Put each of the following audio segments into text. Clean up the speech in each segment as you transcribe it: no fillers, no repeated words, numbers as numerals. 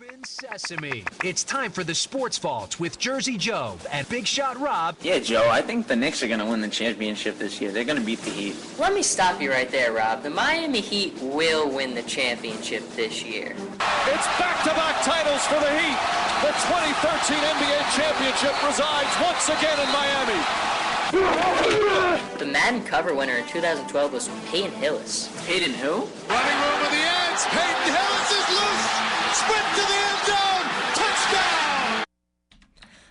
Open sesame. It's time for the Sports Vault with Jersey Joe and Big Shot Rob. Yeah, Joe, I think the Knicks are going to win the championship this year. They're going to beat the Heat. Let me stop you right there, Rob. The Miami Heat will win the championship this year. It's back-to-back titles for the Heat. The 2013 NBA championship resides once again in Miami. The Madden cover winner in 2012 was Peyton Hillis. Peyton who? Running room with the ends. Peyton Hillis is loose. Sprint to the end zone. Touchdown.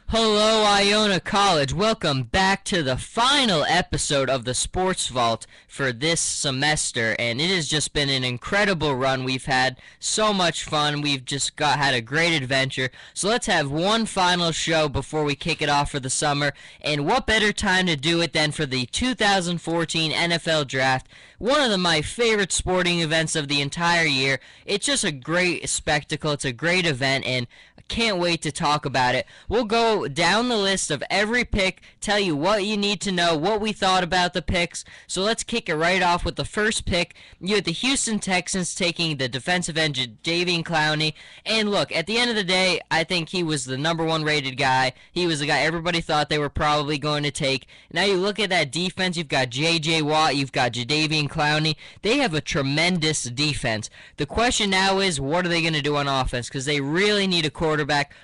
Hello, Iona College. Welcome back to the final episode of the Sports Vault for this semester, and it has just been an incredible run. We've had so much fun. We've just had a great adventure. So let's have one final show before we kick it off for the summer, and what better time to do it than for the 2014 NFL Draft, one of my favorite sporting events of the entire year. It's just a great spectacle. It's a great event, and can't wait to talk about it. We'll go down the list of every pick, tell you what you need to know, what we thought about the picks. So let's kick it right off with the first pick. You had the Houston Texans taking the defensive end Jadeveon Clowney. And look, at the end of the day, I think he was the number one rated guy. He was the guy everybody thought they were probably going to take. Now you look at that defense, you've got J.J. Watt, you've got Jadeveon Clowney. They have a tremendous defense. The question now is, what are they going to do on offense? Because they really need a quarterback.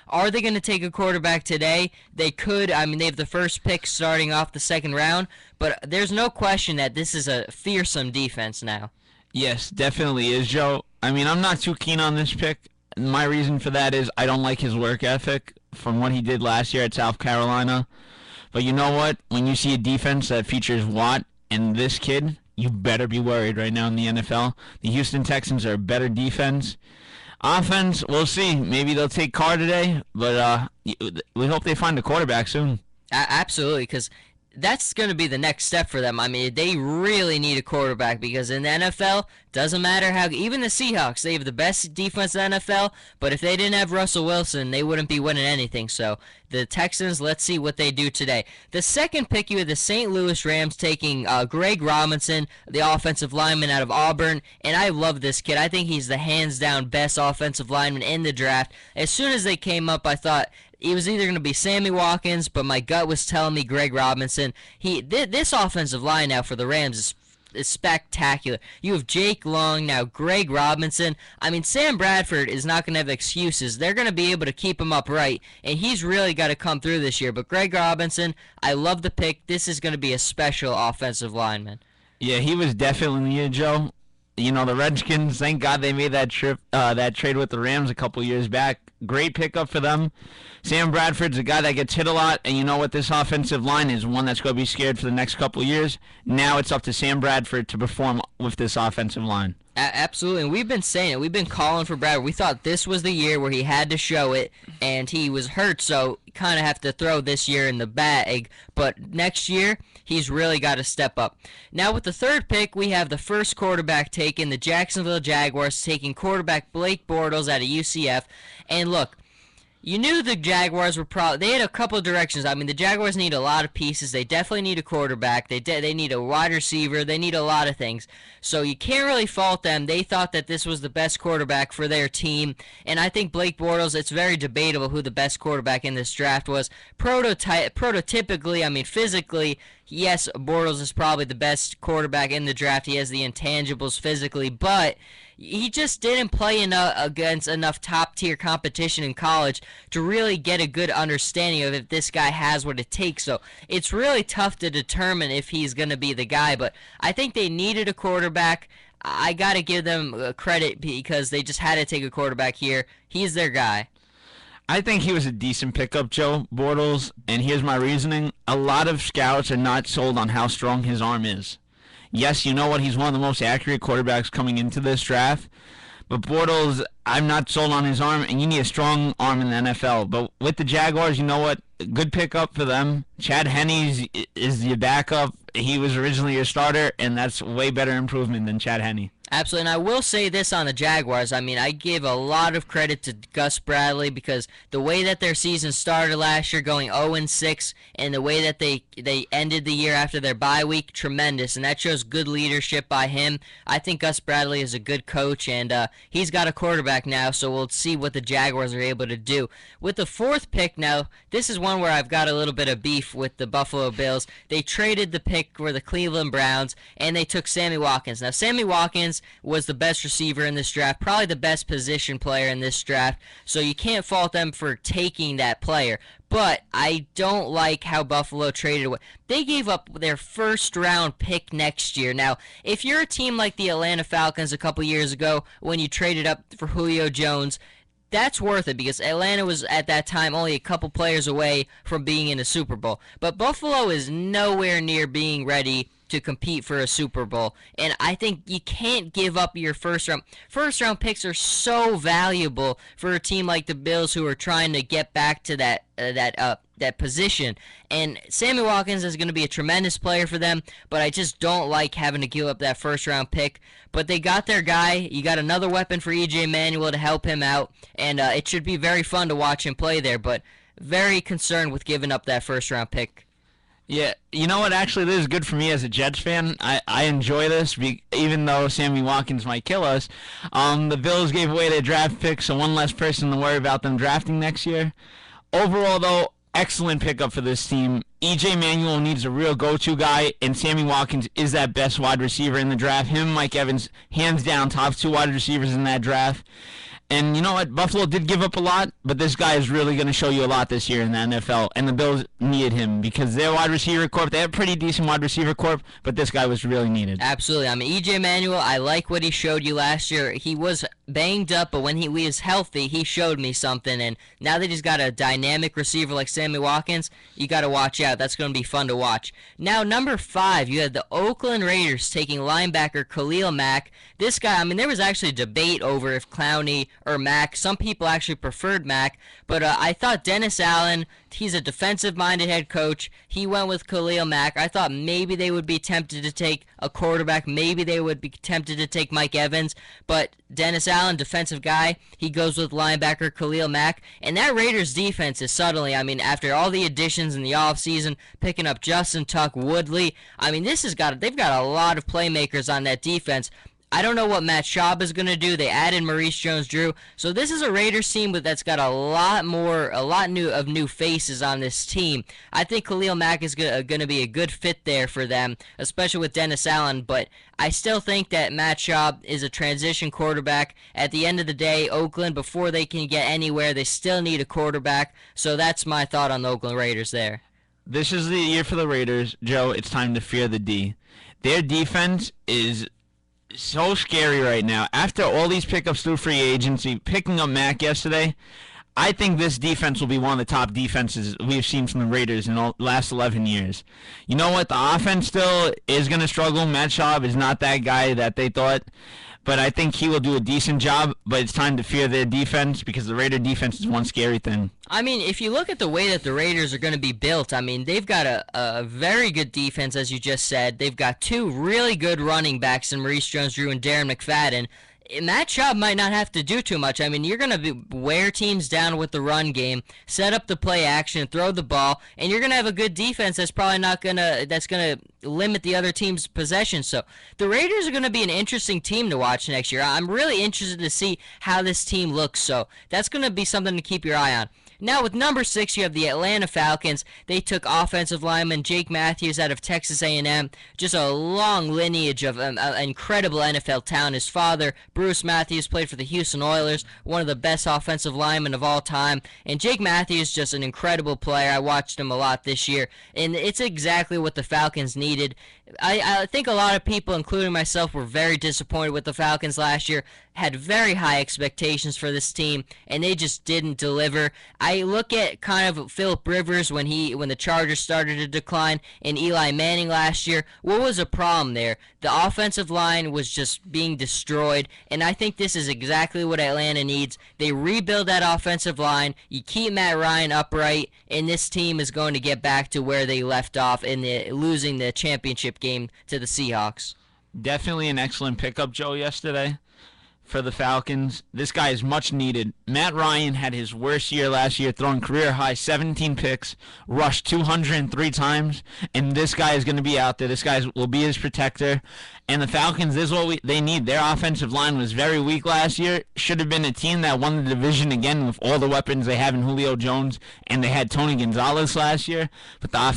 Are they going to take a quarterback today? They could. I mean, they have the first pick starting off the second round, but there's no question that this is a fearsome defense now. Yes, definitely is, Joe. I mean, I'm not too keen on this pick. My reason for that is I don't like his work ethic from what he did last year at South Carolina. But you know what? When you see a defense that features Watt and this kid, you better be worried right now in the NFL. The Houston Texans are a better defense. Offense, we'll see. Maybe they'll take Carr today, but we hope they find a quarterback soon. Absolutely, because that's going to be the next step for them. I mean, they really need a quarterback because in the NFL, doesn't matter how, even the Seahawks, they have the best defense in the NFL, but if they didn't have Russell Wilson, they wouldn't be winning anything. So the Texans, let's see what they do today. The second pick, you had the St. Louis Rams taking Greg Robinson, the offensive lineman out of Auburn, and I love this kid. I think he's the hands-down best offensive lineman in the draft. As soon as they came up, I thought it was either going to be Sammy Watkins, but my gut was telling me Greg Robinson. This offensive line now for the Rams is spectacular. You have Jake Long, now Greg Robinson. I mean, Sam Bradford is not going to have excuses. They're going to be able to keep him upright, and he's really got to come through this year. But Greg Robinson, I love the pick. This is going to be a special offensive lineman. Yeah, he was definitely a Joe. You know, the Redskins, thank God they made that trade with the Rams a couple years back. Great pickup for them. Sam Bradford's a guy that gets hit a lot, and you know what? This offensive line is one that's going to be scared for the next couple years. Now it's up to Sam Bradford to perform with this offensive line. Absolutely, and we've been saying it. We've been calling for Bradford. We thought this was the year where he had to show it, and he was hurt, so kind of have to throw this year in the bag. But next year, he's really got to step up. Now with the third pick, we have the first quarterback taken, the Jacksonville Jaguars taking quarterback Blake Bortles out of UCF. And look, you knew the Jaguars were they had a couple of directions. I mean, the Jaguars need a lot of pieces. They definitely need a quarterback. They need a wide receiver. They need a lot of things. So you can't really fault them. They thought that this was the best quarterback for their team. And I think Blake Bortles, it's very debatable who the best quarterback in this draft was. Prototypically, I mean, physically, yes, Bortles is probably the best quarterback in the draft. He has the intangibles physically, but he just didn't play against enough top-tier competition in college to really get a good understanding of if this guy has what it takes. So it's really tough to determine if he's going to be the guy, but I think they needed a quarterback. I got to give them credit because they just had to take a quarterback here. He's their guy. I think he was a decent pickup, Joe Bortles, and here's my reasoning. A lot of scouts are not sold on how strong his arm is. Yes, you know what? He's one of the most accurate quarterbacks coming into this draft. But Bortles, I'm not sold on his arm, and you need a strong arm in the NFL. But with the Jaguars, you know what? Good pickup for them. Chad Henne is your backup. He was originally your starter, and that's way better improvement than Chad Henne. Absolutely, and I will say this on the Jaguars. I mean, I give a lot of credit to Gus Bradley because the way that their season started last year, going 0-6, and the way that they ended the year after their bye week, tremendous, and that shows good leadership by him. I think Gus Bradley is a good coach, and he's got a quarterback now, so we'll see what the Jaguars are able to do. With the 4th pick now, this is one where I've got a little bit of beef with the Buffalo Bills. They traded the pick for the Cleveland Browns, and they took Sammy Watkins. Now, Sammy Watkins was the best receiver in this draft, probably the best position player in this draft, so you can't fault them for taking that player. But I don't like how Buffalo traded away. They gave up their first-round pick next year. Now, if you're a team like the Atlanta Falcons a couple years ago when you traded up for Julio Jones, that's worth it because Atlanta was at that time only a couple players away from being in a Super Bowl. But Buffalo is nowhere near being ready to compete for a Super Bowl, and I think you can't give up your first round picks are so valuable for a team like the Bills who are trying to get back to that position. And Sammy Watkins is going to be a tremendous player for them, but I just don't like having to give up that first round pick. But they got their guy. You got another weapon for EJ Manuel to help him out, and it should be very fun to watch him play there, but very concerned with giving up that first round pick. Yeah, you know what? Actually, this is good for me as a Jets fan. I enjoy this, even though Sammy Watkins might kill us. The Bills gave away their draft pick, so one less person to worry about them drafting next year. Overall, though, excellent pickup for this team. EJ Manuel needs a real go-to guy, and Sammy Watkins is that best wide receiver in the draft. Him and Mike Evans, hands down, top 2 wide receivers in that draft. And you know what? Buffalo did give up a lot, but this guy is really going to show you a lot this year in the NFL. And the Bills needed him because their wide receiver corps, they have a pretty decent wide receiver corps, but this guy was really needed. Absolutely. I mean, E.J. Manuel, I like what he showed you last year. He was banged up, but when he was healthy, he showed me something. And now that he's got a dynamic receiver like Sammy Watkins, you got to watch out. That's going to be fun to watch. Now, number 5, you had the Oakland Raiders taking linebacker Khalil Mack. This guy, I mean, there was actually a debate over if Clowney or Mack. Some people actually preferred Mack, but I thought Dennis Allen, he's a defensive-minded head coach. He went with Khalil Mack. I thought maybe they would be tempted to take a quarterback. Maybe they would be tempted to take Mike Evans, but Dennis Allen, defensive guy, he goes with linebacker Khalil Mack. And that Raiders defense is suddenly, I mean, after all the additions in the offseason, picking up Justin Tuck, Woodley, I mean, they've got a lot of playmakers on that defense. I don't know what Matt Schaub is going to do. They added Maurice Jones-Drew. So this is a Raiders team that's got a lot new faces on this team. I think Khalil Mack is going to be a good fit there for them, especially with Dennis Allen. But I still think that Matt Schaub is a transition quarterback. At the end of the day, Oakland, before they can get anywhere, they still need a quarterback. So that's my thought on the Oakland Raiders there. This is the year for the Raiders, Joe. It's time to fear the D. Their defense is so scary right now. After all these pickups through free agency, picking up Mack yesterday, I think this defense will be one of the top defenses we've seen from the Raiders in the last 11 years. You know what? The offense still is going to struggle. Matt Schaub is not that guy that they thought, but I think he will do a decent job, but it's time to fear their defense because the Raider defense is one scary thing. I mean, if you look at the way that the Raiders are going to be built, I mean, they've got a very good defense, as you just said. They've got 2 really good running backs in Maurice Jones-Drew and Darren McFadden. Matt Schaub might not have to do too much. I mean, you're going to wear teams down with the run game, set up the play action, throw the ball, and you're going to have a good defense that's probably going to limit the other team's possession. So the Raiders are going to be an interesting team to watch next year. I'm really interested to see how this team looks. So that's going to be something to keep your eye on. Now with number 6, you have the Atlanta Falcons. They took offensive lineman Jake Matthews out of Texas A&M. Just a long lineage of incredible NFL talent. His father, Bruce Matthews, played for the Houston Oilers, one of the best offensive linemen of all time. And Jake Matthews, just an incredible player. I watched him a lot this year, and it's exactly what the Falcons needed. I think a lot of people, including myself, were very disappointed with the Falcons last year, had very high expectations for this team, and they just didn't deliver. I look at kind of Phillip Rivers when the Chargers started to decline, and Eli Manning last year. What was the problem there? The offensive line was just being destroyed, and I think this is exactly what Atlanta needs. They rebuild that offensive line, you keep Matt Ryan upright, and this team is going to get back to where they left off in losing the championship game to the Seahawks. Definitely an excellent pickup, Joe, yesterday for the Falcons. This guy is much needed. Matt Ryan had his worst year last year, throwing career-high 17 picks, rushed 203 times, and this guy is going to be out there. This guy will be his protector. And the Falcons, this is what they need. Their offensive line was very weak last year. Should have been a team that won the division again with all the weapons they have in Julio Jones, and they had Tony Gonzalez last year. But the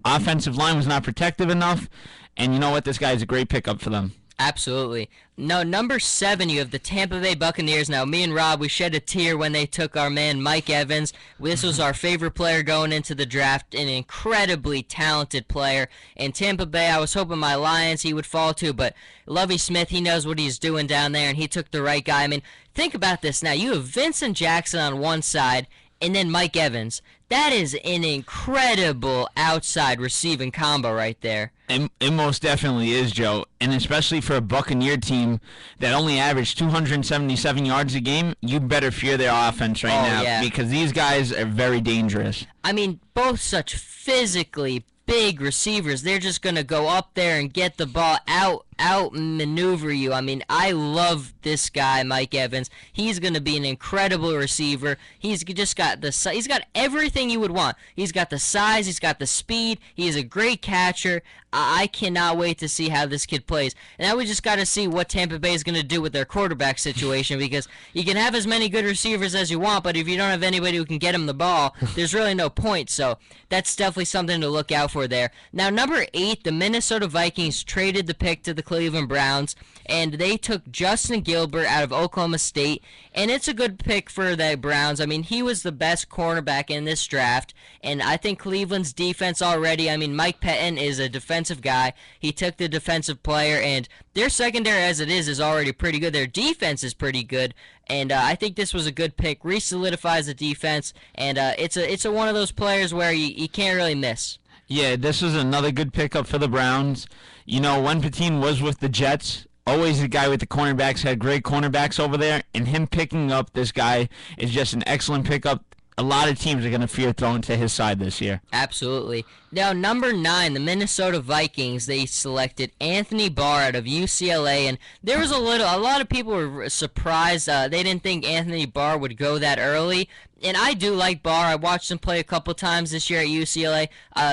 offensive line was not protective enough, and you know what? This guy is a great pickup for them. Absolutely. No, number 7, you have the Tampa Bay Buccaneers. Now, me and Rob, we shed a tear when they took our man Mike Evans. This was our favorite player going into the draft, an incredibly talented player. And Tampa Bay, I was hoping my Lions he would fall to, but Lovie Smith, he knows what he's doing down there, and he took the right guy. I mean, think about this now. You have Vincent Jackson on one side, and then Mike Evans. That is an incredible outside receiving combo right there. It most definitely is, Joe. And especially for a Buccaneer team that only averaged 277 yards a game, you better fear their offense right now. Yeah. Because these guys are very dangerous. I mean, both such physically big receivers. They're just going to go up there and get the ball out maneuver you. I mean, I love this guy, Mike Evans. He's going to be an incredible receiver. He's just got he's got everything you would want. He's got the size, he's got the speed, he's a great catcher. I cannot wait to see how this kid plays. And now we just got to see what Tampa Bay is going to do with their quarterback situation, because you can have as many good receivers as you want, but if you don't have anybody who can get him the ball, there's really no point. So that's definitely something to look out for there. Now, number 8, the Minnesota Vikings traded the pick to the Cleveland Browns, and they took Justin Gilbert out of Oklahoma State, and it's a good pick for the Browns. I mean, he was the best cornerback in this draft, and I think Cleveland's defense already, I mean, Mike Pettin is a defensive guy. He took the defensive player, and their secondary as it is already pretty good. Their defense is pretty good, and I think this was a good pick. Re-solidifies the defense, and it's one of those players where you can't really miss. Yeah, this was another good pickup for the Browns. You know, when Patine was with the Jets, always the guy with the cornerbacks, had great cornerbacks over there, and him picking up this guy is just an excellent pickup. A lot of teams are going to fear throwing to his side this year. Absolutely. Now, number 9, the Minnesota Vikings, they selected Anthony Barr out of UCLA, and there was a lot of people were surprised. They didn't think Anthony Barr would go that early. And I do like Barr. I watched him play a couple times this year at UCLA.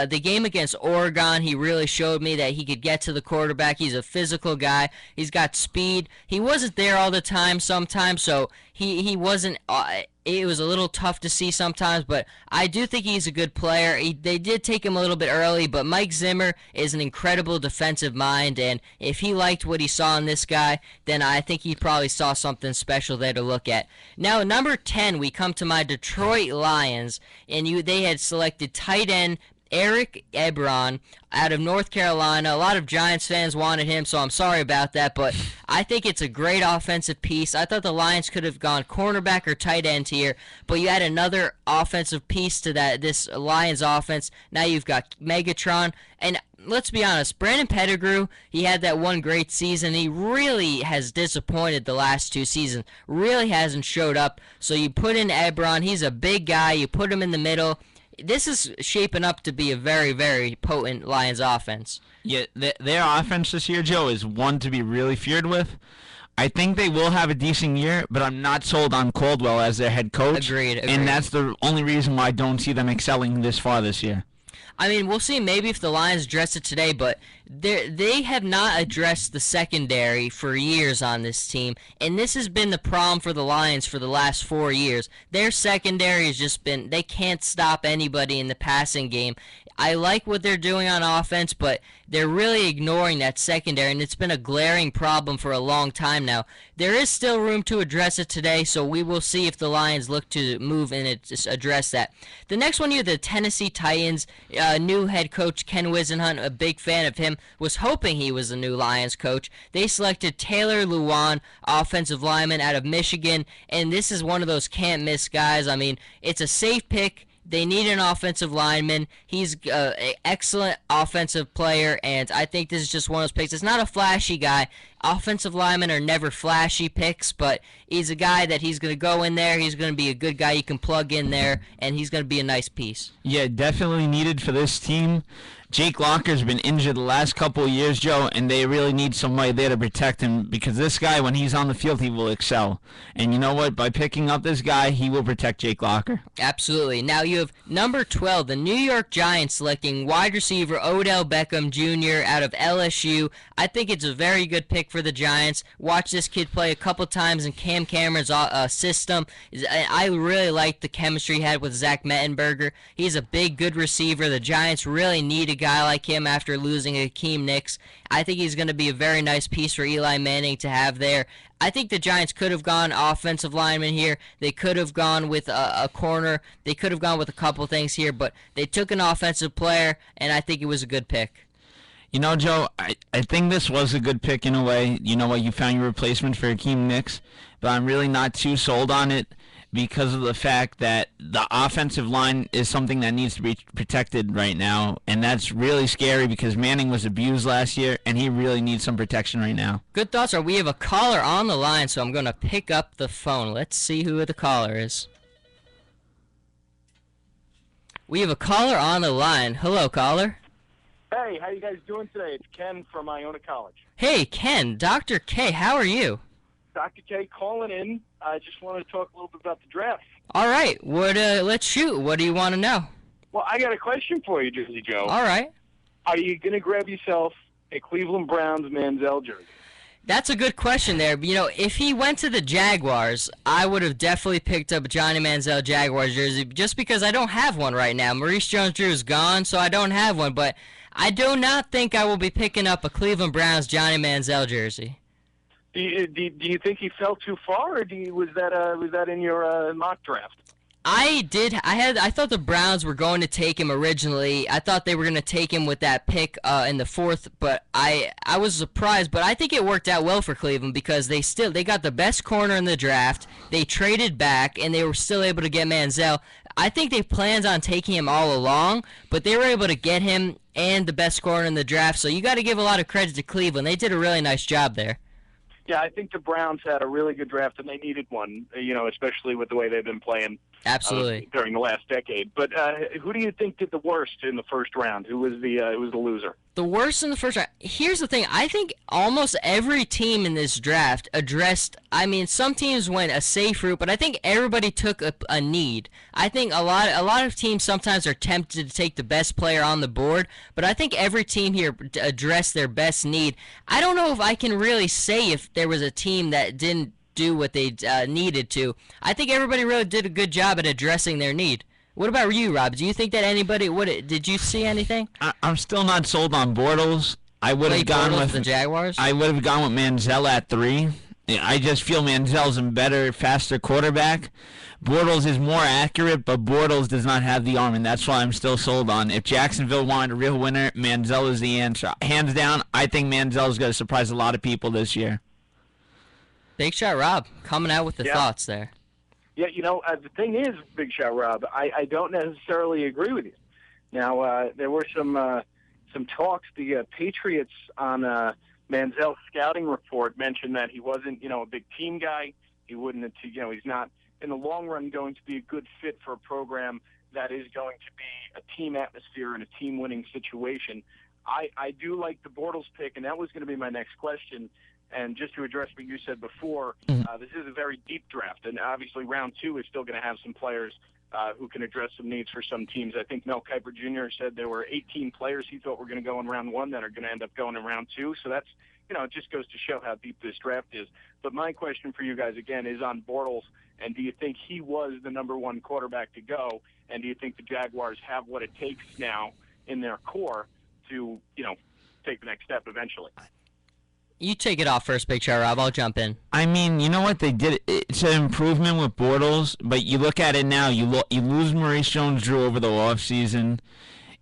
The game against Oregon, he really showed me that he could get to the quarterback. He's a physical guy. He's got speed. He wasn't there all the time sometimes, so he wasn't it was a little tough to see sometimes, but I do think he's a good player. They did take him a little bit early, but Mike Zimmer is an incredible defensive mind, and if he liked what he saw in this guy, then I think he probably saw something special there to look at. Now, number 10, we come to my Detroit Lions, and they had selected tight end Eric Ebron out of North Carolina. A lot of Giants fans wanted him, so I'm sorry about that, but I think it's a great offensive piece. I thought the Lions could have gone cornerback or tight end here, but you add another offensive piece to this Lions offense. Now you've got Megatron, and let's be honest, Brandon Pettigrew, he had that one great season. He really has disappointed the last 2 seasons. Really hasn't showed up. So you put in Ebron. He's a big guy. You put him in the middle. This is shaping up to be a very, very potent Lions offense. Yeah, their offense this year, Joe, is one to be really feared with. I think they will have a decent year, but I'm not sold on Caldwell as their head coach. Agreed. And that's the only reason why I don't see them excelling this far this year. I mean, we'll see maybe if the Lions address it today, but they have not addressed the secondary for years on this team, and this has been the problem for the Lions for the last 4 years. Their secondary has just been, they can't stop anybody in the passing game. I like what they're doing on offense, but they're really ignoring that secondary, and it's been a glaring problem for a long time now. There is still room to address it today, so we will see if the Lions look to move and address that. The next one here, the Tennessee Titans, new head coach Ken Whisenhunt, a big fan of him, was hoping he was the new Lions coach. They selected Taylor Lewan, offensive lineman out of Michigan, and this is one of those can't-miss guys. I mean, it's a safe pick. They need an offensive lineman. He's an excellent offensive player, and I think this is just one of those picks. It's not a flashy guy, offensive linemen are never flashy picks, but he's a guy that he's going to go in there. He's going to be a good guy you can plug in there, and he's going to be a nice piece. Yeah, definitely needed for this team. Jake Locker's been injured the last couple of years, Joe, and they really need somebody there to protect him because this guy, when he's on the field, he will excel. And you know what? By picking up this guy, he will protect Jake Locker. Absolutely. Now you have number 12, the New York Giants selecting wide receiver Odell Beckham Jr. out of LSU. I think it's a very good pick for the Giants. Watch this kid play a couple times in Cam Cameron's system. I really like the chemistry he had with Zach Mettenberger. He's a big, good receiver. The Giants really need a guy like him after losing Hakeem Nicks. I think he's going to be a very nice piece for Eli Manning to have there. I think the Giants could have gone offensive lineman here. They could have gone with a corner. They could have gone with a couple things here, but they took an offensive player, and I think it was a good pick. You know, Joe, I think this was a good pick in a way. You know what? You found your replacement for Hakeem Nicks, but I'm really not too sold on it because of the fact that the offensive line is something that needs to be protected right now, and that's really scary because Manning was abused last year, and he really needs some protection right now. Good thoughts. We have a caller on the line, so I'm going to pick up the phone. Let's see who the caller is. We have a caller on the line. Hello, caller. Hey, how you guys doing today? It's Ken from Iona College. Hey, Ken, Dr. K, how are you? Dr. K calling in. I just wanted to talk a little bit about the draft. All right, let's shoot. What do you want to know? Well, I got a question for you, Jersey Joe. All right. Are you going to grab yourself a Cleveland Browns Manziel jersey? That's a good question there. You know, if he went to the Jaguars, I would have definitely picked up a Johnny Manziel Jaguars jersey just because I don't have one right now. Maurice Jones-Drew is gone, so I don't have one. But I do not think I will be picking up a Cleveland Browns Johnny Manziel jersey. Do you think he fell too far, or was that in your mock draft? I thought the Browns were going to take him originally. I thought they were going to take him with that pick in the 4th, but I was surprised. But I think it worked out well for Cleveland because they got the best corner in the draft. They traded back, and they were still able to get Manziel. I think they planned on taking him all along, but they were able to get him and the best corner in the draft. So you got to give a lot of credit to Cleveland. They did a really nice job there. Yeah, I think the Browns had a really good draft, and they needed one, especially with the way they've been playing Absolutely. During the last decade. But who do you think did the worst in the first round? Who was the loser? The worst in the first round. Here's the thing. I think almost every team in this draft addressed, some teams went a safe route, but I think everybody took a need. I think a lot of teams sometimes are tempted to take the best player on the board, but I think every team here addressed their best need. I don't know if I can really say if there was a team that didn't do what they needed to. I think everybody really did a good job at addressing their need. What about you, Rob? Do you think that anybody did you see anything? I'm still not sold on Bortles. I would have gone with the Jaguars. I would have gone with Manziel at 3. I just feel Manziel's a better, faster quarterback. Bortles is more accurate, but Bortles does not have the arm, and that's why I'm still sold on. If Jacksonville wanted a real winner, Manziel is the answer. Hands down, I think Manziel is going to surprise a lot of people this year. Big Shot Rob coming out with the thoughts there. Yeah, the thing is, Big Shot Rob, I don't necessarily agree with you. Now, there were some talks. The Patriots on Manziel's scouting report mentioned that he wasn't, a big team guy. He wouldn't, he's not in the long run going to be a good fit for a program that is going to be a team atmosphere and a team-winning situation. I do like the Bortles pick, and that was going to be my next question. And just to address what you said before, this is a very deep draft, and obviously round 2 is still going to have some players who can address some needs for some teams. I think Mel Kiper Jr. said there were 18 players he thought were going to go in round 1 that are going to end up going in round 2. So that's, it just goes to show how deep this draft is. But my question for you guys, again, is on Bortles, and do you think he was the number 1 quarterback to go, and do you think the Jaguars have what it takes now in their core to, take the next step eventually? You take it off first, Big Shot Rob. I'll jump in. You know what they did? It's an improvement with Bortles, but you look at it now. You lose Maurice Jones-Drew over the offseason.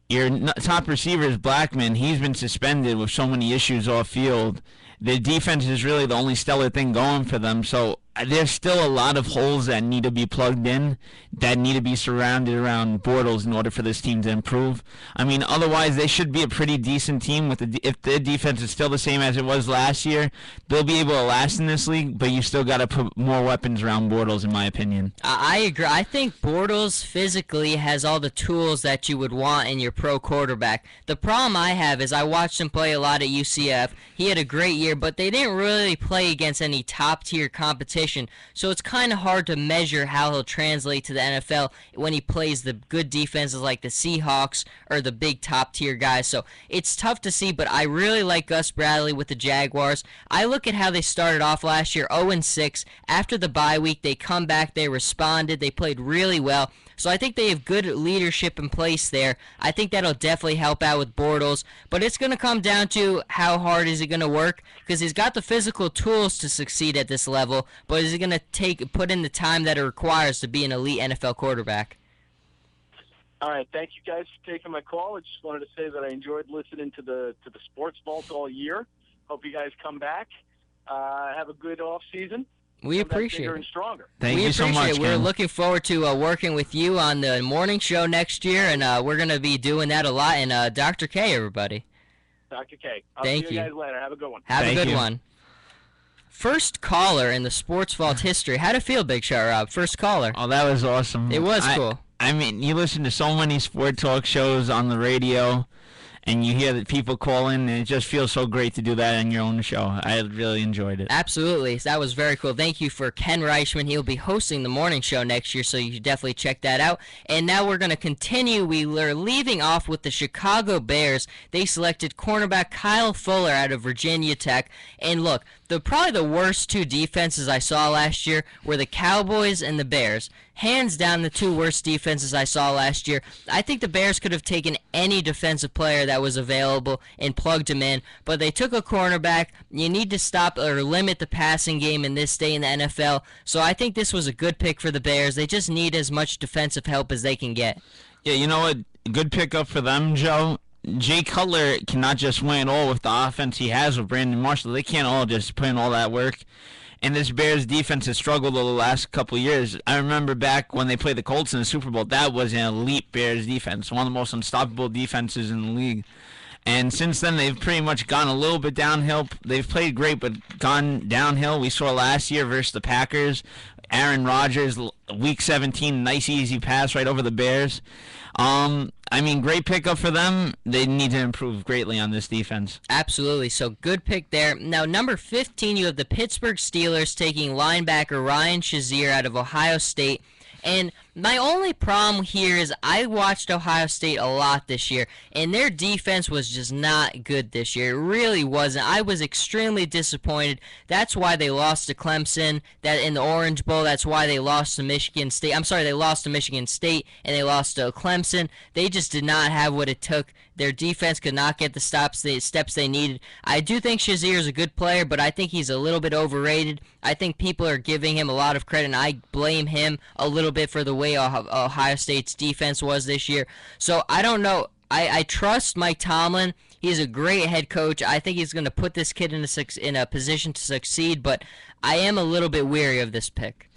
Your top receiver is Blackman. He's been suspended with so many issues off field. The defense is really the only stellar thing going for them. So there's still a lot of holes that need to be plugged in, that need to be surrounded around Bortles in order for this team to improve. I mean, otherwise they should be a pretty decent team. If their defense is still the same as it was last year, they'll be able to last in this league, but you still got to put more weapons around Bortles, in my opinion. I agree. I think Bortles physically has all the tools that you would want in your pro quarterback. The problem I have is I watched him play a lot at UCF. He had a great year, but they didn't really play against any top-tier competition, so it's kind of hard to measure how he'll translate to the NFL when he plays the good defenses like the Seahawks or the big top-tier guys. So it's tough to see, but I really like Gus Bradley with the Jaguars. I look at how they started off last year, 0-6. After the bye week, they come back, they responded, they played really well. So I think they have good leadership in place there. I think that'll definitely help out with Bortles. But it's going to come down to how hard is it going to work, because he's got the physical tools to succeed at this level, but is he going to put in the time that it requires to be an elite NFL quarterback? All right, thank you guys for taking my call. I just wanted to say that I enjoyed listening to the Sports Vault all year. Hope you guys come back. Have a good off season. We appreciate bigger it. and stronger. Thank you so much, We're Ken. looking forward to working with you on the morning show next year, and we're going to be doing that a lot. And Dr. K, everybody. Dr. K. I'll Thank see you you. guys later. Have a good one. Have Thank a good you. one. First caller in the Sports Vault history. How'd it feel, Big Shot Rob? First caller. Oh, that was awesome. It was cool. I mean, you listen to so many sport talk shows on the radio, and you hear that people call in, and it just feels so great to do that on your own show. I really enjoyed it. Absolutely. That was very cool. Thank you for Ken Reichman. He'll be hosting the morning show next year, so you should definitely check that out. And now we're going to continue. We are leaving off with the Chicago Bears. They selected cornerback Kyle Fuller out of Virginia Tech. And look, probably the worst two defenses I saw last year were the Cowboys and the Bears. Hands down, the two worst defenses I saw last year. I think the Bears could have taken any defensive player that was available and plugged him in, but they took a cornerback. You need to stop or limit the passing game in this day in the NFL, so I think this was a good pick for the Bears. They just need as much defensive help as they can get. Yeah, you know what? Good pickup for them, Joe. Jay Cutler cannot just win it all with the offense he has with Brandon Marshall. They can't all just put in all that work. And this Bears defense has struggled over the last couple of years. I remember back when they played the Colts in the Super Bowl, that was an elite Bears defense, one of the most unstoppable defenses in the league. And since then, they've pretty much gone a little bit downhill. They've played great, but gone downhill. We saw last year versus the Packers, Aaron Rodgers, Week 17, nice easy pass right over the Bears. I mean, great pickup for them. They need to improve greatly on this defense. Absolutely. So good pick there. Now, number 15, you have the Pittsburgh Steelers taking linebacker Ryan Shazier out of Ohio State. And my only problem here is I watched Ohio State a lot this year, and their defense was just not good this year. It really wasn't. I was extremely disappointed. That's why they lost to Clemson that in the Orange Bowl. That's why they lost to Michigan State. I'm sorry, they lost to Michigan State, and they lost to Clemson. They just did not have what it took. Their defense could not get the steps they needed. I do think Shazier is a good player, but I think he's a little bit overrated. I think people are giving him a lot of credit, and I blame him a little bit for the way Ohio State's defense was this year. So I don't know. I trust Mike Tomlin. He's a great head coach. I think he's going to put this kid in a position to succeed, but I am a little bit weary of this pick.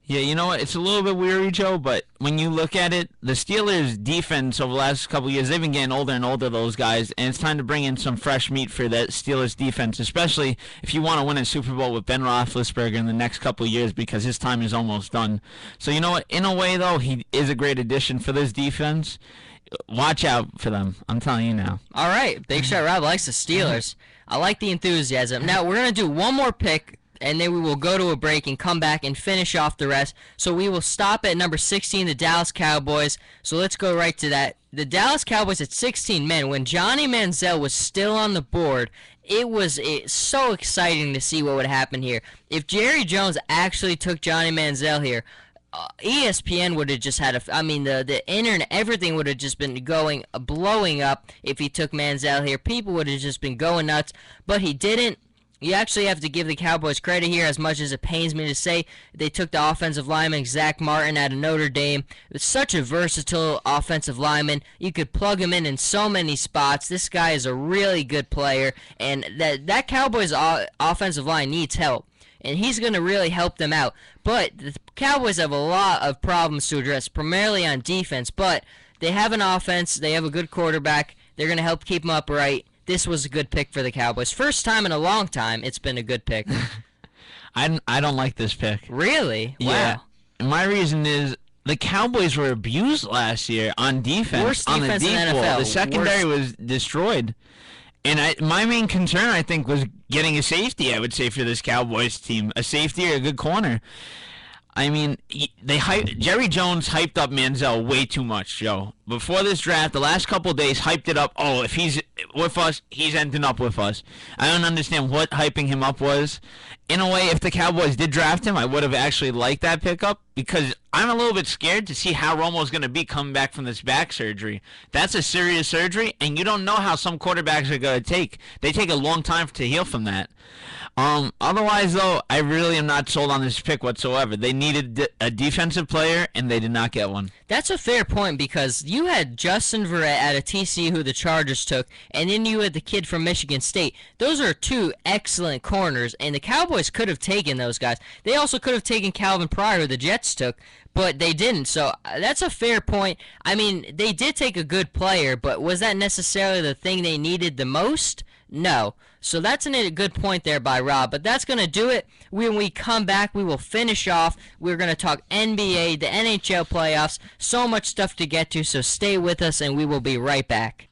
Yeah, you know what? It's a little bit weary, Joe, but when you look at it, the Steelers' defense over the last couple of years, they've been getting older and older, those guys, and it's time to bring in some fresh meat for that Steelers' defense, especially if you want to win a Super Bowl with Ben Roethlisberger in the next couple of years because his time is almost done. So, you know what? In a way, though, he is a great addition for this defense. Watch out for them. I'm telling you now. All right. Big Shot Rob likes the Steelers. I like the enthusiasm. Now, we're going to do one more pick, and then we will go to a break and come back and finish off the rest. So we will stop at number 16, the Dallas Cowboys. So let's go right to that. The Dallas Cowboys at 16, man, when Johnny Manziel was still on the board, it was so exciting to see what would happen here. If Jerry Jones actually took Johnny Manziel here, ESPN would have just had the internet, everything would have just been blowing up if he took Manziel here. People would have just been going nuts, but he didn't. You actually have to give the Cowboys credit here, as much as it pains me to say. They took the offensive lineman, Zach Martin, out of Notre Dame. It's such a versatile offensive lineman. You could plug him in so many spots. This guy is a really good player, and that Cowboys offensive line needs help. and he's going to really help them out. But the Cowboys have a lot of problems to address, primarily on defense, but they have an offense, they have a good quarterback, they're going to help keep them upright. This was a good pick for the Cowboys. First time in a long time it's been a good pick. I don't like this pick. Really? Yeah. Wow. And my reason is the Cowboys were abused last year on defense. Worst on defense the in deep the ball. NFL. The secondary was destroyed. And my main concern, I think, was getting a safety, I would say, for this Cowboys team. A safety or a good corner. I mean, Jerry Jones hyped up Manziel way too much, Joe. Before this draft, the last couple of days, hyped it up. Oh, if he's with us, he's ending up with us. I don't understand what hyping him up was. In a way, if the Cowboys did draft him, I would have actually liked that pickup because I'm a little bit scared to see how Romo's going to be coming back from this back surgery. That's a serious surgery, and you don't know how some quarterbacks are going to take. They take a long time to heal from that. Otherwise, though, I really am not sold on this pick whatsoever. They needed a defensive player, and they did not get one. That's a fair point because you had Justin Verrett out of TCU who the Chargers took, and then you had the kid from Michigan State. Those are two excellent corners, and the Cowboys could have taken those guys. They also could have taken Calvin Pryor, who the Jets took, but they didn't. So that's a fair point. I mean, they did take a good player, but was that necessarily the thing they needed the most? No. So that's a good point there by Rob. But that's going to do it. When we come back, we will finish off. We're going to talk NBA, the NHL playoffs, so much stuff to get to. So stay with us, and we will be right back.